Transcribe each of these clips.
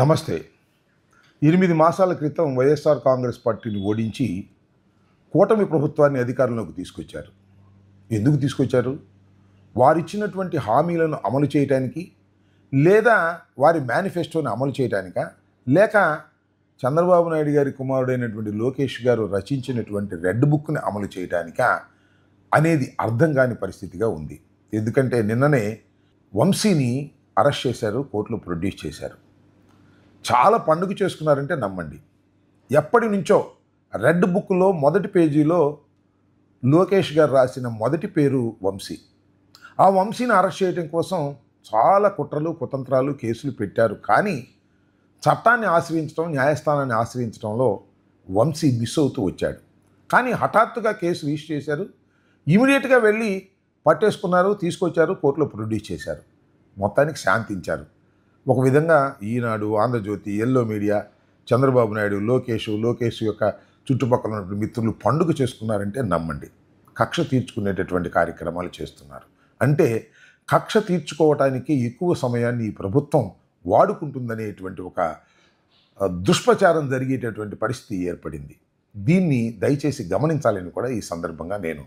నమస్తే. 8 మాసాల క్రితం వైఎస్ఆర్ కాంగ్రెస్ పార్టీని ఓడించి కూటమి ప్రభుత్వాన్ని అధికారంలోకి తీసుకొచ్చారు. ఎందుకు తీసుకొచ్చారు? వారిచ్చినటువంటి హామీలను అమలు చేయటానికి, లేదా వారి మేనిఫెస్టోని అమలు చేయటానికా, లేక చంద్రబాబు నాయుడు గారి కుమారుడైనటువంటి లోకేష్ గారు రచించినటువంటి రెడ్ బుక్ని అమలు చేయటానికా అనేది అర్థం కాని పరిస్థితిగా ఉంది. ఎందుకంటే నిన్ననే వంశీని అరెస్ట్ చేశారు, కోర్టులో ప్రొడ్యూస్ చేశారు. చాలా పండుగ చేసుకున్నారంటే నమ్మండి. ఎప్పటి నుంచో రెడ్ బుక్లో మొదటి పేజీలో లోకేష్ గారు రాసిన మొదటి పేరు వంశీ. ఆ వంశీని అరెస్ట్ చేయడం కోసం చాలా కుట్రలు కుతంత్రాలు కేసులు పెట్టారు. కానీ చట్టాన్ని ఆశ్రయించడం, న్యాయస్థానాన్ని ఆశ్రయించడంలో వంశీ మిస్ అవుతూ వచ్చాడు. కానీ హఠాత్తుగా కేసు రిజిస్టర్ చేశారు. ఇమీడియట్గా వెళ్ళి పట్టేసుకున్నారు, తీసుకొచ్చారు, కోర్టులో ప్రొడ్యూస్ చేశారు. మొత్తానికి శాంతించారు. ఒక విధంగా ఈనాడు, ఆంధ్రజ్యోతి, ఎల్లో మీడియా, చంద్రబాబు నాయుడు, లోకేష్ యొక్క చుట్టుపక్కల ఉన్న మిత్రులు పండుగ చేసుకున్నారంటే నమ్మండి. కక్ష తీర్చుకునేటటువంటి కార్యక్రమాలు చేస్తున్నారు. అంటే కక్ష తీర్చుకోవటానికి ఎక్కువ సమయాన్ని ఈ ప్రభుత్వం వాడుకుంటుందనేటువంటి ఒక దుష్ప్రచారం జరిగేటటువంటి పరిస్థితి ఏర్పడింది. దీన్ని దయచేసి గమనించాలని కూడా ఈ సందర్భంగా నేను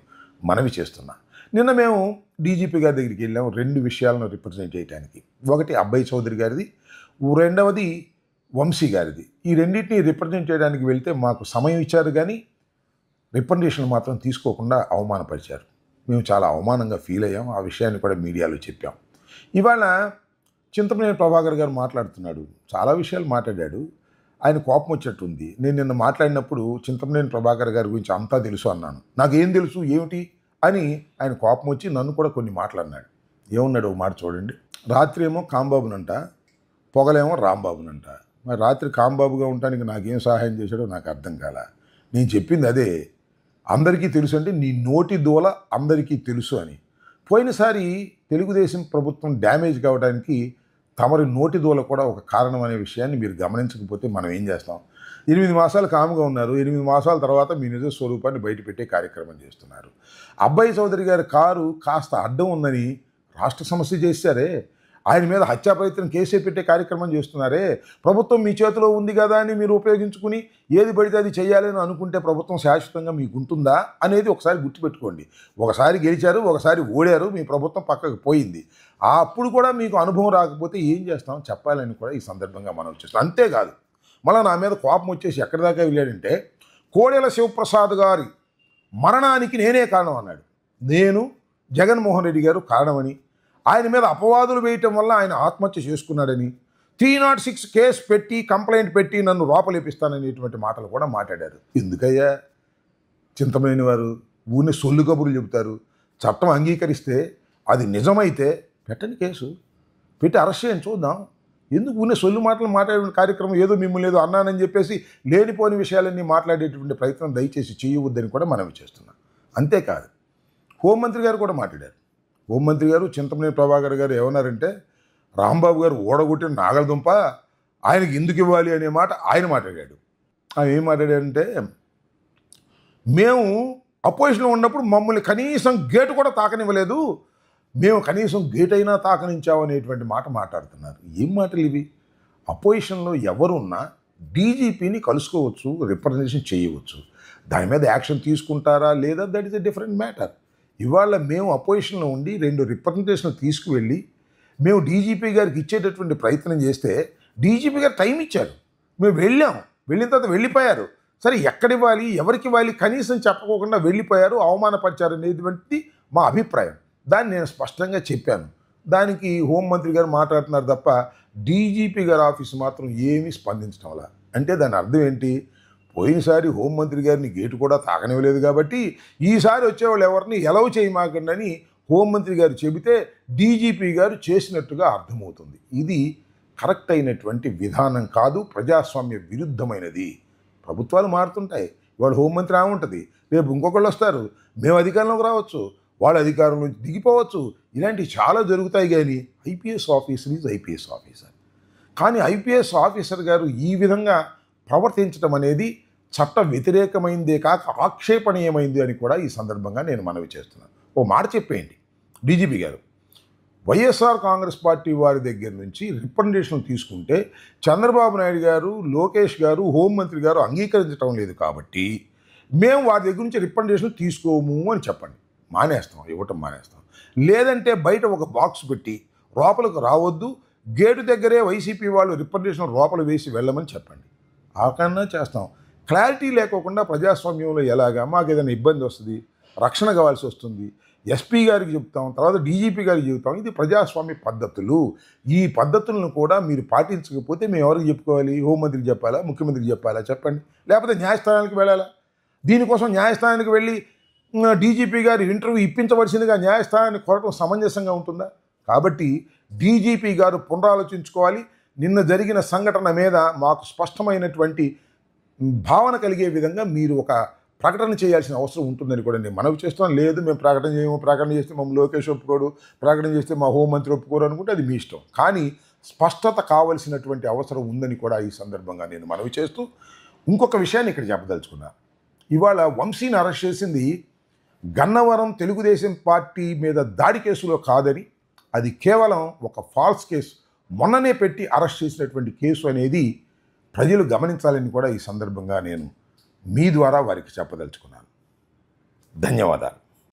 మనవి చేస్తున్నా. నిన్న మేము డీజీపీ గారి దగ్గరికి వెళ్ళాము 2 విషయాలను రిప్రజెంట్ చేయడానికి. ఒకటి అబ్బాయి చౌదరి గారిది, రెండవది వంశీ గారిది. ఈ రెండింటిని రిప్రజెంట్ చేయడానికి వెళ్తే మాకు సమయం ఇచ్చారు, కానీ రిప్రజెంటేషన్ మాత్రం తీసుకోకుండా అవమానపరిచారు. మేము చాలా అవమానంగా ఫీల్ అయ్యాం. ఆ విషయాన్ని కూడా మీడియాలో చెప్పాం. ఇవాళ చింతమనేని ప్రభాకర్ గారు మాట్లాడుతున్నాడు, చాలా విషయాలు మాట్లాడాడు. ఆయన కోపం వచ్చేట్టుంది. నేను నిన్న మాట్లాడినప్పుడు చింతమనేని ప్రభాకర్ గారి గురించి అంతా తెలుసు అన్నాను. నాకేం తెలుసు ఏమిటి అని ఆయన కోపం వచ్చి నన్ను కూడా కొన్ని మాట్లాడినాడు. ఏమన్నాడు ఒక మాట చూడండి. రాత్రి ఏమో కాంబాబునంట, పొగలేమో రాంబాబునంట. మరి రాత్రి కాంబాబుగా ఉండటానికి నాకేం సహాయం చేశాడో నాకు అర్థం కాల. నేను చెప్పింది అదే, అందరికీ తెలుసు అంటే నీ నోటి దూల అందరికీ తెలుసు అని. పోయినసారి తెలుగుదేశం ప్రభుత్వం డ్యామేజ్ కావడానికి తమరి నోటి దూల కూడా ఒక కారణం అనే విషయాన్ని మీరు గమనించకపోతే మనం ఏం చేస్తాం? 8 మాసాలు కాముగా ఉన్నారు. 8 మాసాల తర్వాత మీ నిజ స్వరూపాన్ని బయటపెట్టే కార్యక్రమం చేస్తున్నారు. అబ్బాయి చౌదరి గారి కారు కాస్త అడ్డం ఉందని రాష్ట్ర సమస్య చేశారే, ఆయన మీద హత్యా ప్రయత్నం కేసే పెట్టే కార్యక్రమం చేస్తున్నారే. ప్రభుత్వం మీ చేతిలో ఉంది కదా అని మీరు ఉపయోగించుకుని ఏది పడితే అది చేయాలని అనుకుంటే ప్రభుత్వం శాశ్వతంగా మీకు ఉంటుందా అనేది ఒకసారి గుర్తుపెట్టుకోండి. ఒకసారి గెలిచారు, ఒకసారి ఓడారు, మీ ప్రభుత్వం పక్కకు పోయింది. అప్పుడు కూడా మీకు అనుభవం రాకపోతే ఏం చేస్తాం చెప్పాలని కూడా ఈ సందర్భంగా మనం చేస్తాం. అంతేకాదు, మళ్ళీ నా మీద కోపం వచ్చేసి ఎక్కడి దాకా వెళ్ళాడంటే, కోడెల శివప్రసాద్ గారి మరణానికి నేనే కారణం అన్నాడు. నేను జగన్మోహన్ రెడ్డి గారు కారణమని, ఆయన మీద అపవాదులు వేయటం వల్ల ఆయన ఆత్మహత్య చేసుకున్నాడని, 306 కేసు పెట్టి కంప్లైంట్ పెట్టి నన్ను లోపలేపిస్తాననేటువంటి మాటలు కూడా మాట్లాడారు. ఎందుకయ్యా చింతమనేని వారు ఊరిని సొల్లు కబుర్లు చెబుతారు? చట్టం అంగీకరిస్తే అది నిజమైతే పెట్టని కేసు పెట్టి అరెస్ట్ చేయని చూద్దాం. ఎందుకు ఊరిని సొల్లు మాటలు మాట్లాడే కార్యక్రమం, ఏదో మిమ్మల్ని ఏదో అన్నానని చెప్పేసి లేనిపోని విషయాలన్నీ మాట్లాడేటువంటి ప్రయత్నం దయచేసి చేయవద్దని కూడా మనవి చేస్తున్నాం. అంతేకాదు, హోంమంత్రి గారు కూడా మాట్లాడారు. హోంమంత్రి గారు చింతమనేని ప్రభాకర్ గారు ఏమన్నారంటే, రాంబాబు గారు ఓడగొట్టిన నాగలదుంప ఆయనకి ఎందుకు ఇవ్వాలి అనే మాట ఆయన మాట్లాడాడు. ఆయన ఏం మాట్లాడారంటే, మేము అపోజిషన్లో ఉన్నప్పుడు మమ్మల్ని కనీసం గేటు కూడా తాకనివ్వలేదు, మేము కనీసం గేట్ అయినా తాకనించామనేటువంటి మాట మాట్లాడుతున్నారు. ఏం మాటలు ఇవి? అపోజిషన్లో ఎవరున్నా డీజీపీని కలుసుకోవచ్చు, రిప్రజెంటేషన్ చేయవచ్చు. దాని మీద యాక్షన్ తీసుకుంటారా లేదా, that is a different matter. ఇవాళ మేము అపోజిషన్లో ఉండి 2 రిప్రజెంటేషన్లు తీసుకువెళ్ళి మేము డీజీపీ గారికి ఇచ్చేటటువంటి ప్రయత్నం చేస్తే డీజీపీ గారు టైం ఇచ్చారు. మేము వెళ్ళాం, వెళ్ళిన తర్వాత వెళ్ళిపోయారు. సరే, ఎక్కడివ్వాలి, ఎవరికి ఇవ్వాలి కనీసం చెప్పకోకుండా వెళ్ళిపోయారు, అవమానపరిచారు అనేటువంటిది మా అభిప్రాయం. దాన్ని నేను స్పష్టంగా చెప్పాను. దానికి హోంమంత్రి గారు మాట్లాడుతున్నారు తప్ప డీజీపీ గారి ఆఫీసు మాత్రం ఏమీ స్పందించడం వల్ల. అంటే దాని అర్థం ఏంటి? పోయినసారి హోంమంత్రి గారిని గేటు కూడా తాకనివ్వలేదు కాబట్టి ఈసారి వచ్చేవాళ్ళు ఎవరిని ఎలవ్ చేయమాకండి హోంమంత్రి గారు చెబితే డీజీపీ గారు చేసినట్టుగా అర్థమవుతుంది. ఇది కరెక్ట్ అయినటువంటి విధానం కాదు, ప్రజాస్వామ్య విరుద్ధమైనది. ప్రభుత్వాలు మారుతుంటాయి. వాళ్ళు హోంమంత్రి ఉంటుంది, రేపు ఇంకొకళ్ళు వస్తారు, మేము అధికారంలోకి రావచ్చు, వాళ్ళ అధికారం నుంచి దిగిపోవచ్చు. ఇలాంటివి చాలా జరుగుతాయి. కానీ IPS officer is IPS officer. కానీ ఐపీఎస్ ఆఫీసర్ గారు ఈ విధంగా ప్రవర్తించడం అనేది చట్ట వ్యతిరేకమైందే కాక ఆక్షేపణీయమైంది అని కూడా ఈ సందర్భంగా నేను మనవి చేస్తున్నాను. ఓ మాట చెప్పేయండి, డీజీపీ గారు వైఎస్ఆర్ కాంగ్రెస్ పార్టీ వారి దగ్గర నుంచి రిప్రజెంటేషన్ తీసుకుంటే చంద్రబాబు నాయుడు గారు, లోకేష్ గారు, హోంమంత్రి గారు అంగీకరించడం లేదు కాబట్టి మేము వారి దగ్గర నుంచి రిప్రజెంటేషన్ తీసుకోము అని చెప్పండి. ఇవ్వటం మానేస్తాం. లేదంటే బయట ఒక బాక్స్ పెట్టి లోపలికి రావద్దు, గేటు దగ్గరే వైసీపీ వాళ్ళు రిప్రజెంటేషన్ లోపల వేసి వెళ్ళమని చెప్పండి. ఆ కన్నా చేస్తాం. క్లారిటీ లేకోకుండా ప్రజాస్వామ్యంలో ఎలాగా మాకు ఏదైనా ఇబ్బంది వస్తుంది, రక్షణ కావాల్సి వస్తుంది, ఎస్పీ గారికి చెప్తాం, తర్వాత డీజీపీ గారికి చెప్తాం. ఇది ప్రజాస్వామ్య పద్ధతులు. ఈ పద్ధతులను కూడా మీరు పాటించకపోతే మేము ఎవరికి చెప్పుకోవాలి? హోంమంత్రికి చెప్పాలా, ముఖ్యమంత్రికి చెప్పాలా? చెప్పండి. లేకపోతే న్యాయస్థానానికి వెళ్ళాలా? దీనికోసం న్యాయస్థానానికి వెళ్ళి డీజీపీ గారి ఇంటర్వ్యూ ఇప్పించవలసిందిగా న్యాయస్థానాన్ని కోరటం సమంజసంగా ఉంటుందా? కాబట్టి డీజీపీ గారు పునరాలోచించుకోవాలి. నిన్న జరిగిన సంఘటన మీద మాకు స్పష్టమైనటువంటి భావన కలిగే విధంగా మీరు ఒక ప్రకటన చేయాల్సిన అవసరం ఉంటుందని కూడా నేను మనవి చేస్తున్నాను. లేదు మేము ప్రకటన చేయము, ప్రకటన చేస్తే మమ్మల్ని లోకేష్ ఒప్పుకోడు, ప్రకటన చేస్తే మా హోంమంత్రి ఒప్పుకోరు అనుకుంటే అది మీ ఇష్టం. కానీ స్పష్టత కావలసినటువంటి అవసరం ఉందని కూడా ఈ సందర్భంగా నేను మనవి చేస్తూ ఇంకొక విషయాన్ని ఇక్కడ చెప్పదలుచుకున్నాను. ఇవాళ వంశీని అరెస్ట్ చేసింది గన్నవరం తెలుగుదేశం పార్టీ మీద దాడి కేసులో కాదని, అది కేవలం ఒక ఫాల్స్ కేసు, మొన్ననే పెట్టి అరెస్ట్ చేసినటువంటి కేసు అనేది ప్రజలు గమనించాలని కూడా ఈ సందర్భంగా నేను మీ ద్వారా వారికి చెప్పదలుచుకున్నాను. ధన్యవాదాలు.